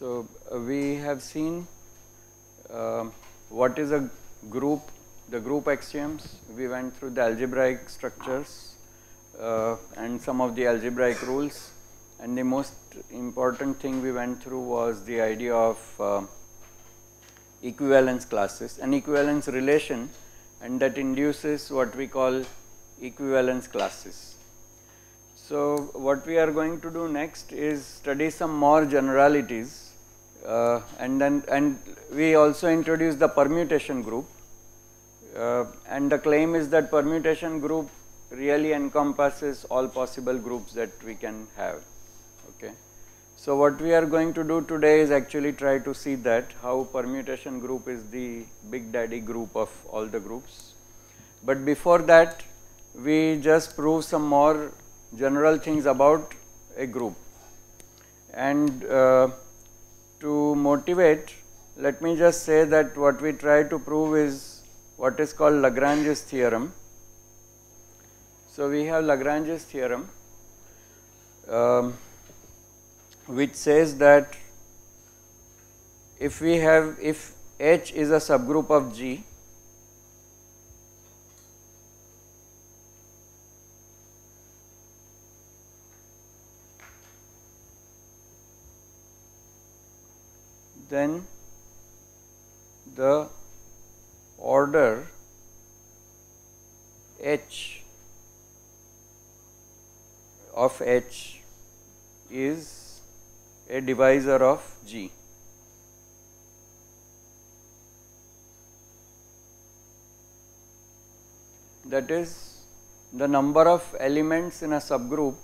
So we have seen what is a group, the group axioms. We went through the algebraic structures and some of the algebraic rules, and the most important thing we went through was the idea of equivalence classes, an equivalence relation, and that induces what we call equivalence classes. So what we are going to do next is study some more generalities, and we also introduce the permutation group, and the claim is that permutation group really encompasses all possible groups that we can have. Okay. So what we are going to do today is actually try to see that how permutation group is the big daddy group of all the groups. But before that, we just prove some more general things about a group. And to motivate, let me just say that what we try to prove is what is called Lagrange's theorem. So we have Lagrange's theorem, which says that if H is a subgroup of G, then the order H of H is a divisor of G. That is, the number of elements in a subgroup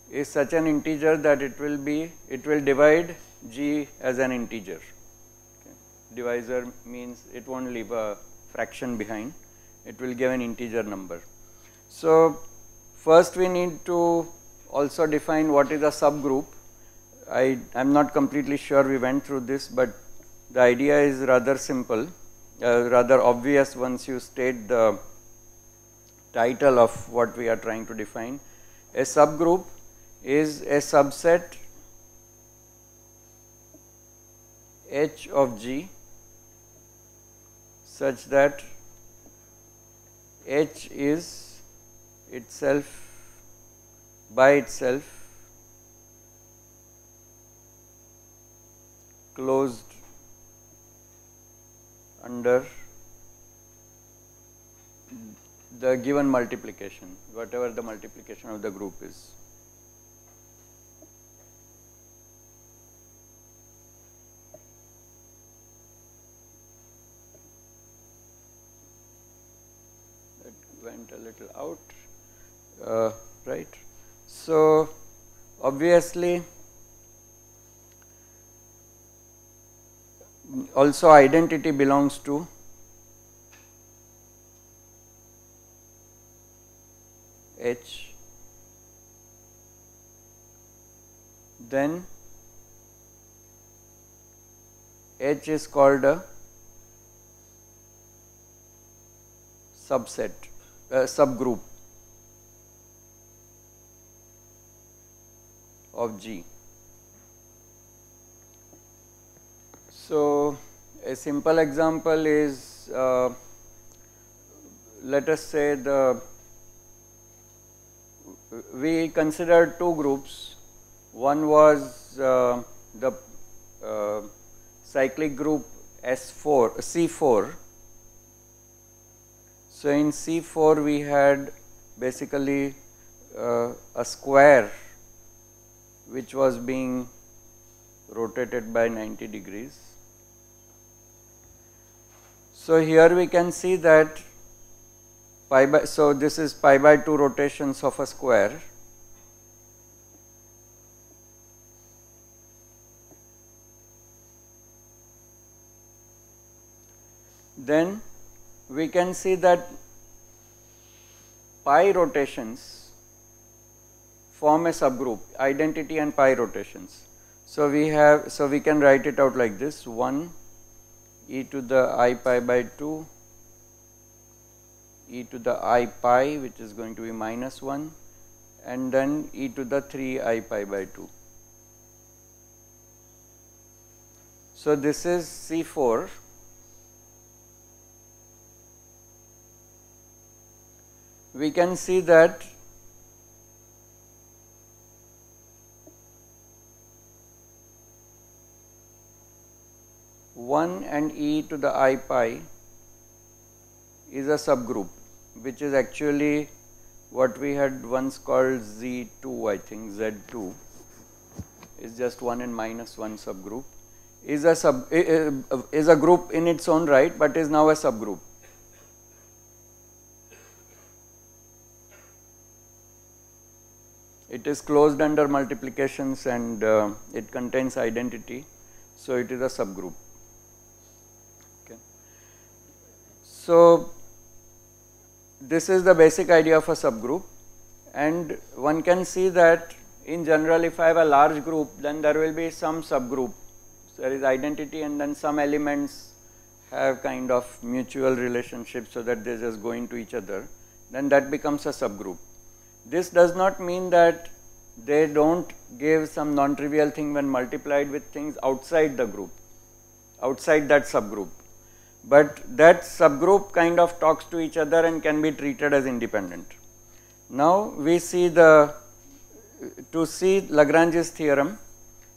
is such an integer that it will divide G as an integer. Okay. Divisor means it won't leave a fraction behind, it will give an integer number. So first we need to also define what is a subgroup. I am not completely sure we went through this, but the idea is rather simple, rather obvious once you state the title of what we are trying to define. A subgroup is a subset H of G such that H is itself by itself closed under the given multiplication, whatever the multiplication of the group is. That went a little out, right? So obviously also identity belongs to H, then H is called a subset, subgroup of G. So a simple example is, let us say we considered two groups. One was the cyclic group C4. So in C4 we had basically a square which was being rotated by 90 degrees. So here we can see that so this is pi by 2 rotations of a square. Then we can see that pi rotations form a subgroup, identity and pi rotations. So we can write it out like this: 1 e to the I pi by 2 e to the I pi, which is going to be minus 1, and then e to the 3 I pi by 2. So, this is C4. We can see that one and e to the I pi is a subgroup, which is actually what we had once called Z2, I think Z2 is just 1 and minus 1 subgroup, is a group in its own right, but is now a subgroup. It is closed under multiplications and it contains identity, so it is a subgroup. Okay. So, this is the basic idea of a subgroup, and one can see that in general if I have a large group, then there will be some subgroup. So, there is identity and then some elements have kind of mutual relationship, so that they just go into each other, then that becomes a subgroup. This does not mean that they don't give some non-trivial thing when multiplied with things outside the group, outside that subgroup. But that subgroup kind of talks to each other and can be treated as independent. Now we see to see Lagrange's theorem,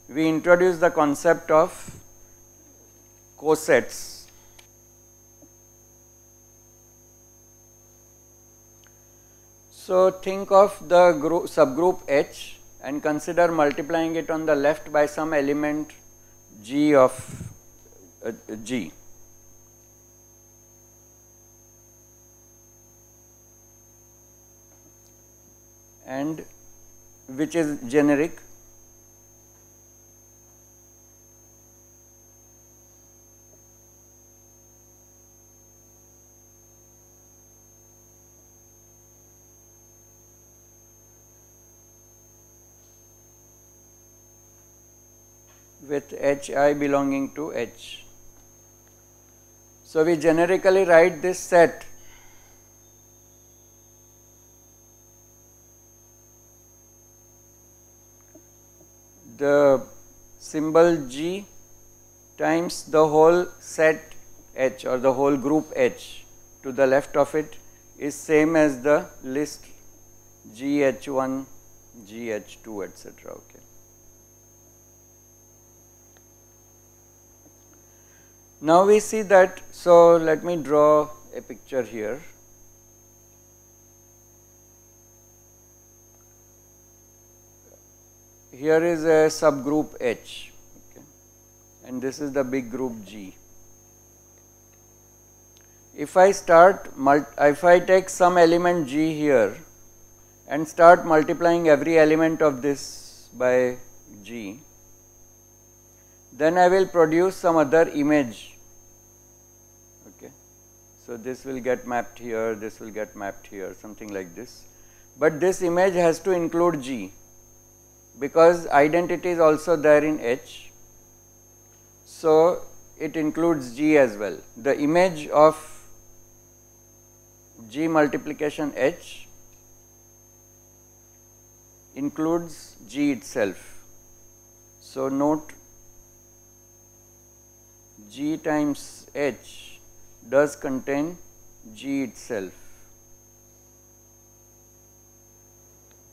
we introduce the concept of cosets. So think of the subgroup H and consider multiplying it on the left by some element G of G. And which is generic. With Hi belonging to H. So we generically write this set the symbol G times the whole set H or the whole group H to the left of it is same as the list GH1, GH2, etc. Okay. Now we see that, so let me draw a picture here. Here is a subgroup H, okay, and this is the big group G. If I take some element G here and start multiplying every element of this by G, then I will produce some other image. Okay, so this will get mapped here, this will get mapped here, something like this. But this image has to include G, because identity is also there in H, so it includes G as well. The image of G multiplication H includes G itself. So note G times H does contain G itself.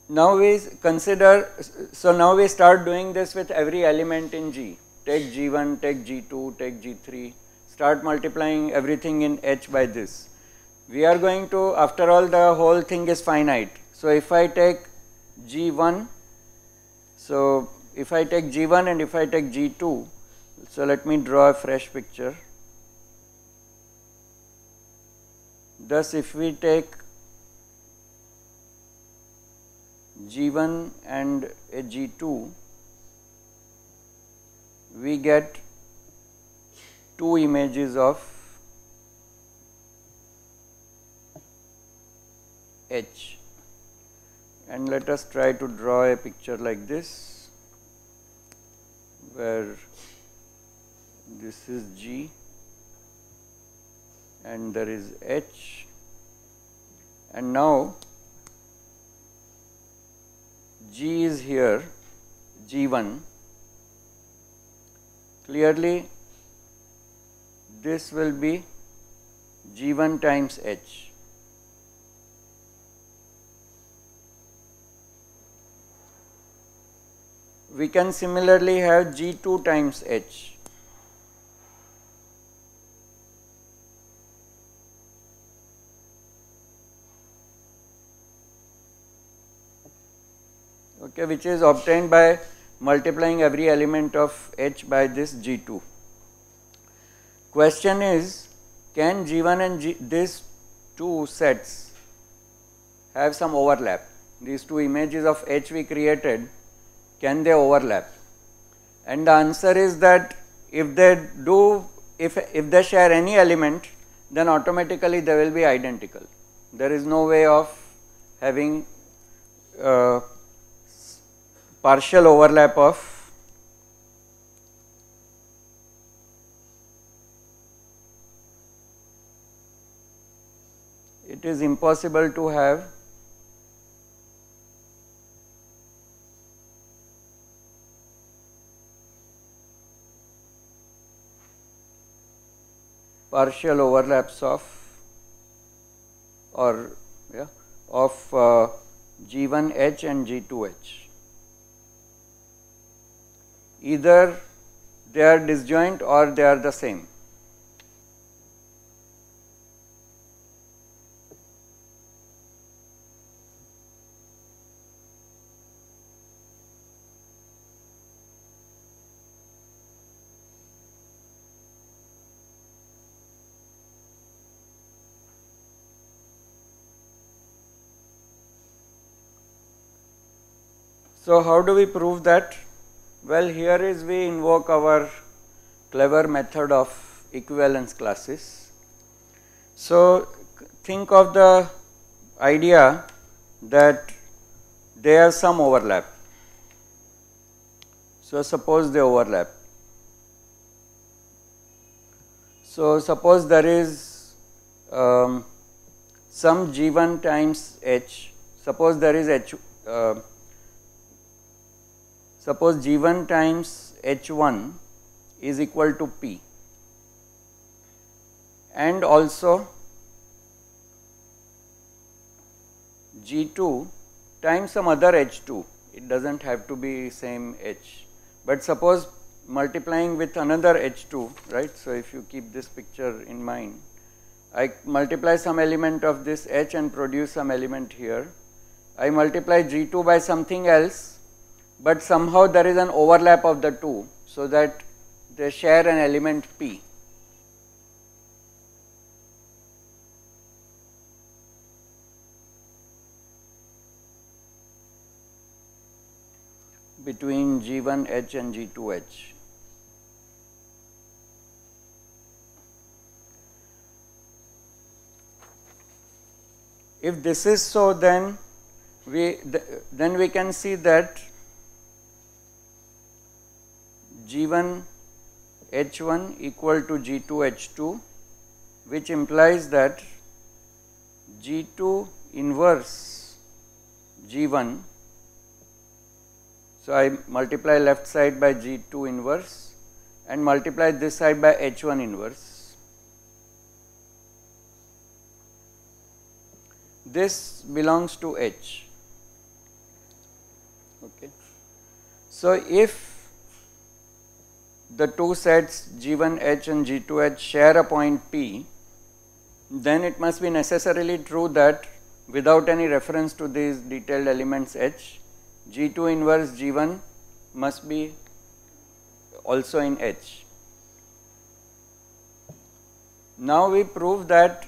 Now we consider, so now we start doing this with every element in G. Take G1, take G2, take G3, start multiplying everything in H by this. We are going to, after all, the whole thing is finite. So if I take G1, so if I take G1 and if I take G2, so let me draw a fresh picture. Thus if we take G1 and a G2, we get two images of H, and let us try to draw a picture like this, where this is G and there is H, and now G is here, G1. Clearly this will be G1 times H. We can similarly have G2 times H. Okay, which is obtained by multiplying every element of H by this G2. Question is, can G1 and these two sets have some overlap? These two images of H we created, can they overlap? And the answer is that if they do, if they share any element, then automatically they will be identical. There is no way of having partial overlap of it is impossible to have partial overlaps of G1H and G2H. Either they are disjoint or they are the same. So how do we prove that? Well, here is we invoke our clever method of equivalence classes. So think of the idea that there is some overlap. So suppose they overlap. So suppose there is some G1 times H. Suppose there is suppose G1 times H1 is equal to P, and also G2 times some other H2, it does not have to be same H, but suppose multiplying with another H2, right. So if you keep this picture in mind, I multiply some element of this H and produce some element here. I multiply G2 by something else, but somehow there is an overlap of the two, so that they share an element P. Between G1H and G2H. If this is so, then we can see that G1 H1 equal to G2 H2, which implies that G2 inverse G1. So I multiply left side by G2 inverse and multiply this side by H1 inverse. This belongs to H. Okay. So if the two sets G1H and G2H share a point P, then it must be necessarily true that without any reference to these detailed elements H, G2 inverse G1 must be also in H. Now we prove that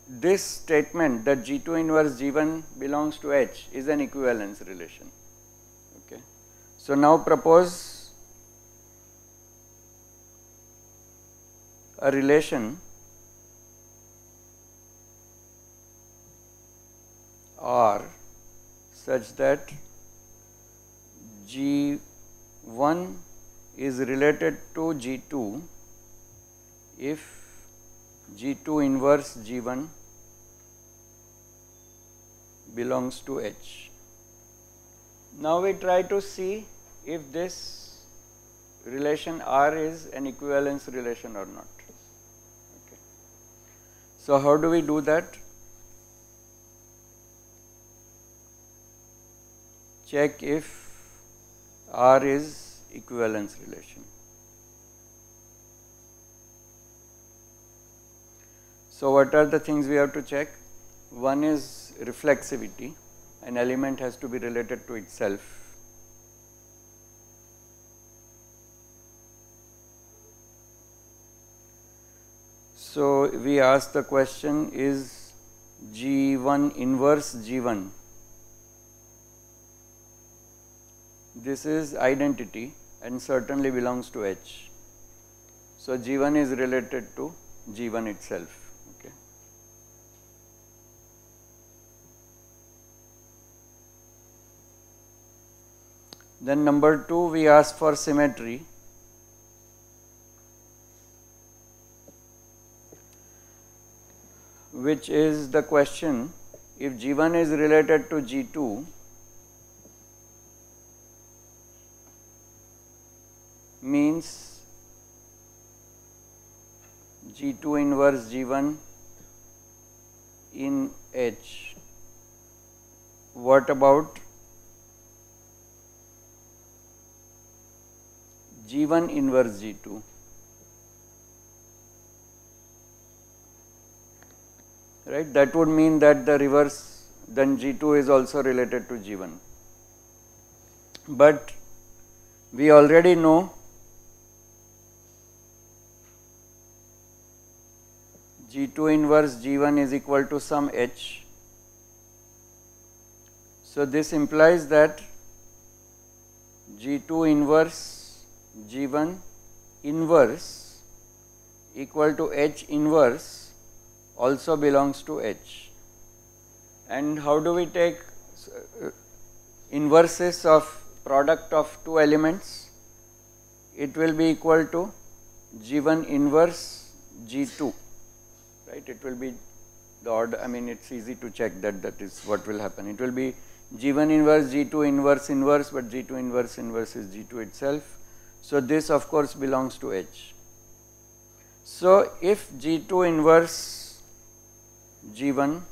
this statement that G2 inverse G1 belongs to H is an equivalence relation. Okay. So now propose a relation R such that G1 is related to G2 if G2 inverse G1 belongs to H. Now we try to see if this relation R is an equivalence relation or not. So how do we do that? Check if R is equivalence relation. So what are the things we have to check? One is reflexivity. An element has to be related to itself. So we ask the question, is G1 inverse G1? This is identity and certainly belongs to H. So G1 is related to G1 itself. Okay. Then number 2, we ask for symmetry. Which is the question, if G1 is related to G2, means G2 inverse G1 in H. What about G1 inverse G2? Right, that would mean that the reverse, then G2 is also related to G1. But we already know G2 inverse G1 is equal to some H. So this implies that G2 inverse G1 inverse equal to H inverse also belongs to H. And how do we take inverses of product of two elements? It will be equal to G1 inverse G2, right? It will be the order, I mean it's easy to check that that is what will happen. It will be G1 inverse G2 inverse inverse, but G2 inverse inverse is G2 itself. So this of course belongs to H. So if G2 inverse G1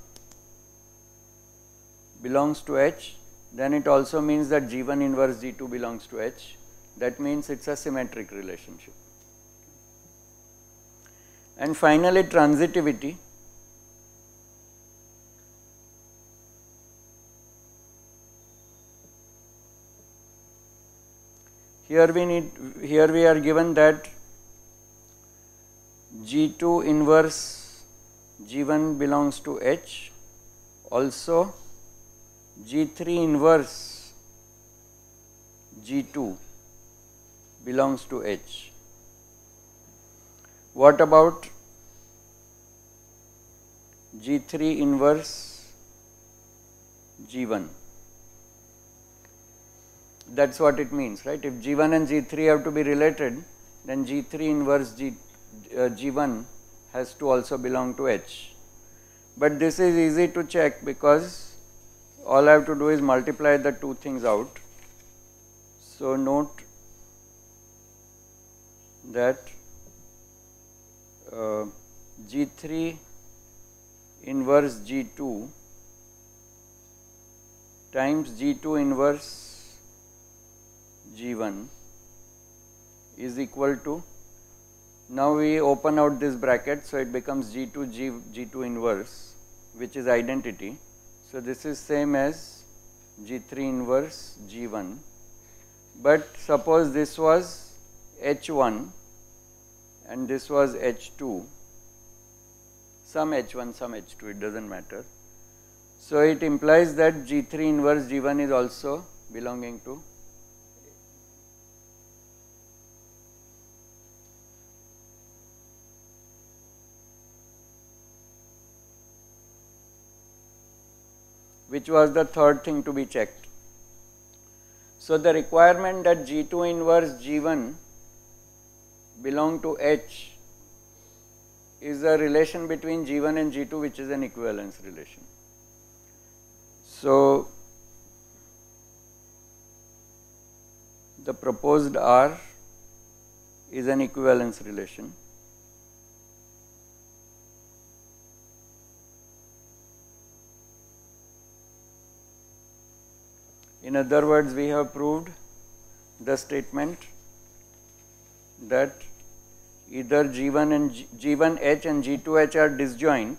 belongs to H, then it also means that G1 inverse G2 belongs to H. That means it's a symmetric relationship. And finally, transitivity. Here we are given that G2 inverse G1 belongs to H, also G3 inverse G2 belongs to H. What about G3 inverse G1? That's what it means, right? If G1 and G3 have to be related, then G3 inverse G1 has to also belong to H. But this is easy to check because all I have to do is multiply the two things out. So note that G3 inverse G2 times G2 inverse G1 is equal to, now we open out this bracket, so it becomes G2 G2 inverse, which is identity. So this is same as G3 inverse G1, but suppose this was H1 and this was H2, some H1 some H2, it does not matter. So it implies that G3 inverse G1 is also belonging to which was the third thing to be checked. So the requirement that G2 inverse G1 belong to H is a relation between G1 and G2, which is an equivalence relation. So the proposed R is an equivalence relation. In other words, we have proved the statement that either G1 and G1H and G2H are disjoint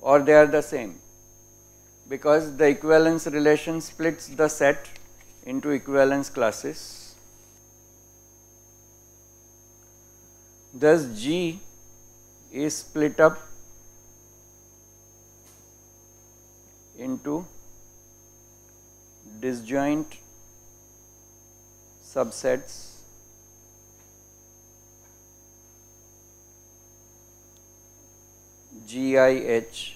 or they are the same, because the equivalence relation splits the set into equivalence classes. Thus, G is split up into disjoint subsets GIH,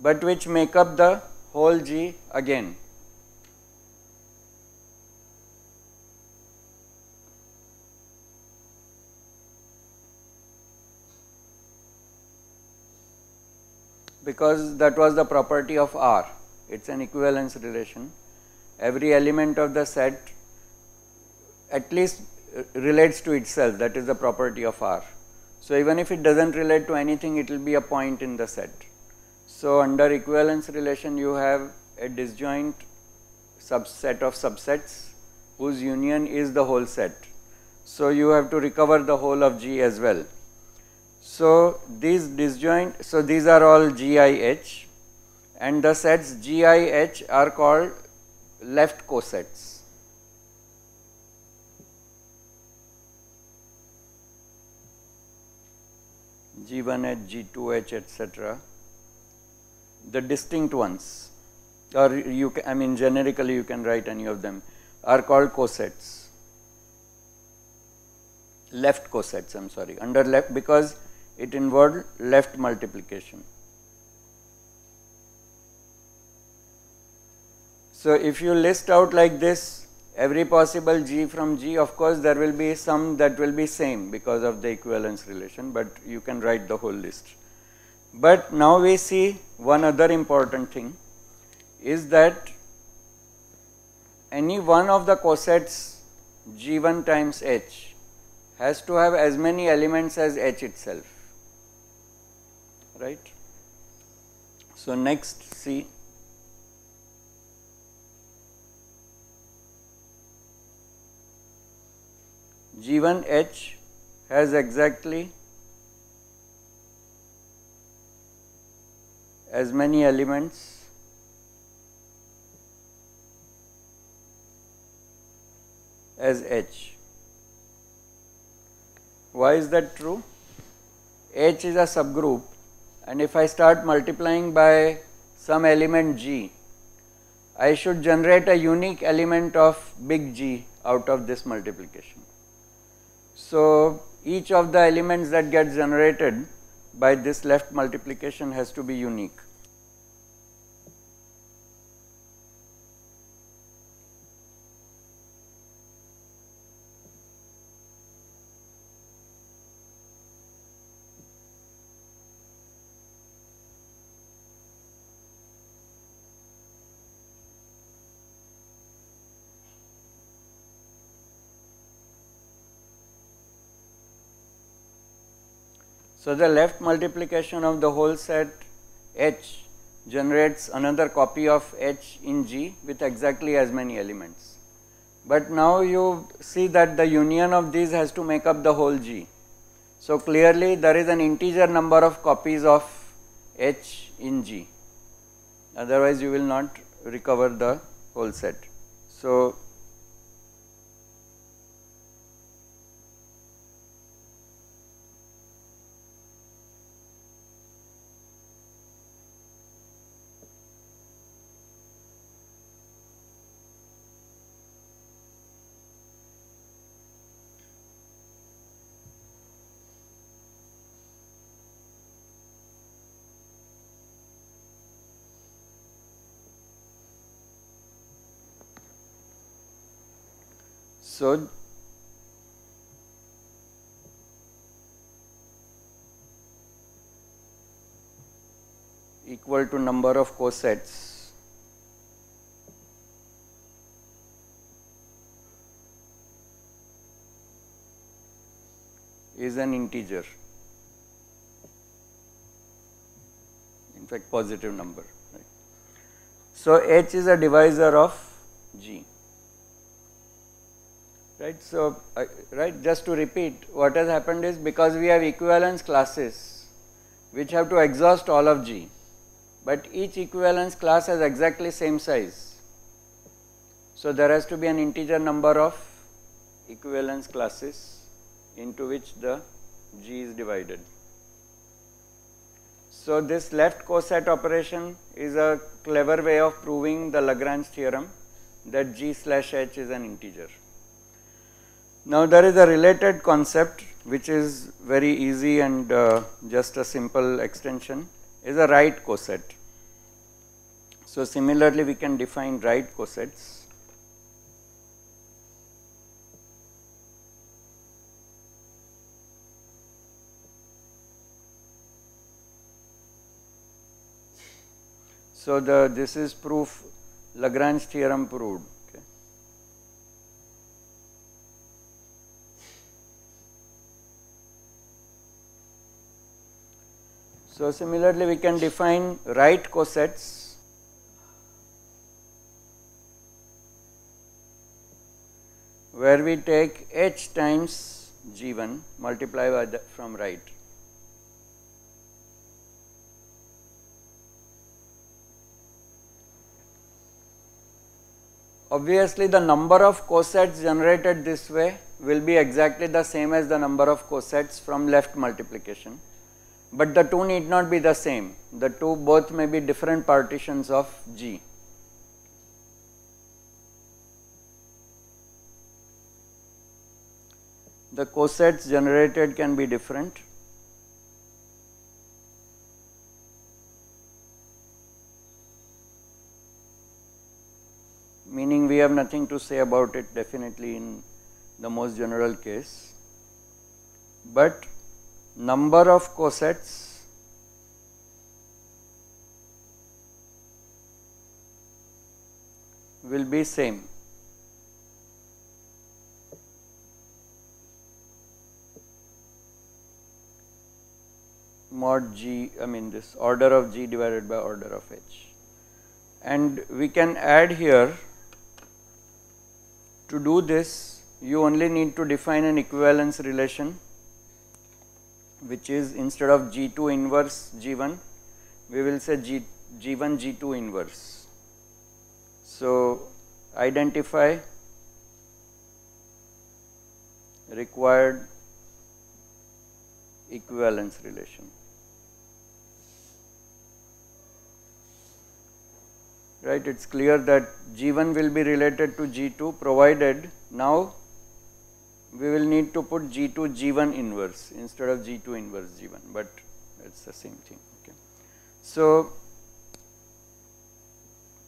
but which make up the whole G again. Because that was the property of R, it is an equivalence relation. Every element of the set at least relates to itself, that is the property of R. So, even if it does not relate to anything, it will be a point in the set. So, under equivalence relation you have a disjoint subset of subsets whose union is the whole set. So, you have to recover the whole of G as well. So, these disjoint, so these are all GIH, and the sets GIH are called left cosets. G1H, G2H, etc. The distinct ones, or you can, I mean generically you can write any of them, are called cosets. Left cosets, I am sorry, under left, because it involved left multiplication. So, if you list out like this every possible G from G, of course there will be some that will be same because of the equivalence relation, but you can write the whole list. But now we see one other important thing is that any one of the cosets G1 times H has to have as many elements as H itself, right. So, next see G1H has exactly as many elements as H. Why is that true? H is a subgroup, and if I start multiplying by some element G, I should generate a unique element of big G out of this multiplication. So, each of the elements that get generated by this left multiplication has to be unique. So, the left multiplication of the whole set H generates another copy of H in G with exactly as many elements. But now you see that the union of these has to make up the whole G. So, clearly there is an integer number of copies of H in G, otherwise you will not recover the whole set. So, equal to number of cosets is an integer, in fact positive number, right. So, H is a divisor of G, right. So, right, just to repeat, what has happened is, because we have equivalence classes which have to exhaust all of G, but each equivalence class has exactly same size. So, there has to be an integer number of equivalence classes into which the G is divided. So, this left coset operation is a clever way of proving the Lagrange theorem that G slash H is an integer. Now, there is a related concept which is very easy and just a simple extension, is a right coset. So, similarly we can define right cosets. So, this is proof, Lagrange theorem proved. Okay. So, similarly we can define right cosets where we take H times G1 multiply by the from right. Obviously, the number of cosets generated this way will be exactly the same as the number of cosets from left multiplication, but the two need not be the same. The two both may be different partitions of G. The cosets generated can be different. Meaning we have nothing to say about it definitely in the most general case, but number of cosets will be same. Mod G, I mean this order of G divided by order of H. And we can add here, to do this you only need to define an equivalence relation, which is instead of G2 inverse G1 we will say G1 G2 inverse. So, identify required equivalence relation. Right, it is clear that G1 will be related to G2 provided now we will need to put G2 G1 inverse instead of G2 inverse G1, but it is the same thing. Okay. So,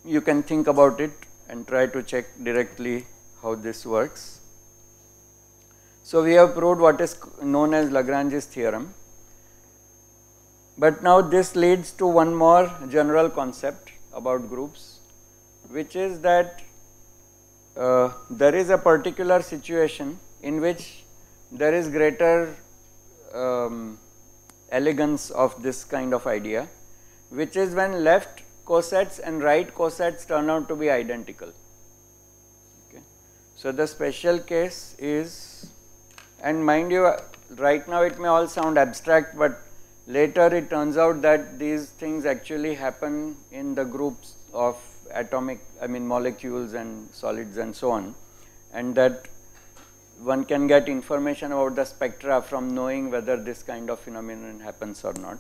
you can think about it and try to check directly how this works. So, we have proved what is known as Lagrange's theorem, but now this leads to one more general concept about groups, which is that there is a particular situation in which there is greater elegance of this kind of idea, which is when left cosets and right cosets turn out to be identical. Okay. So, the special case is, and mind you, right now it may all sound abstract, but later it turns out that these things actually happen in the groups of atomic, I mean molecules and solids and so on, and that one can get information about the spectra from knowing whether this kind of phenomenon happens or not.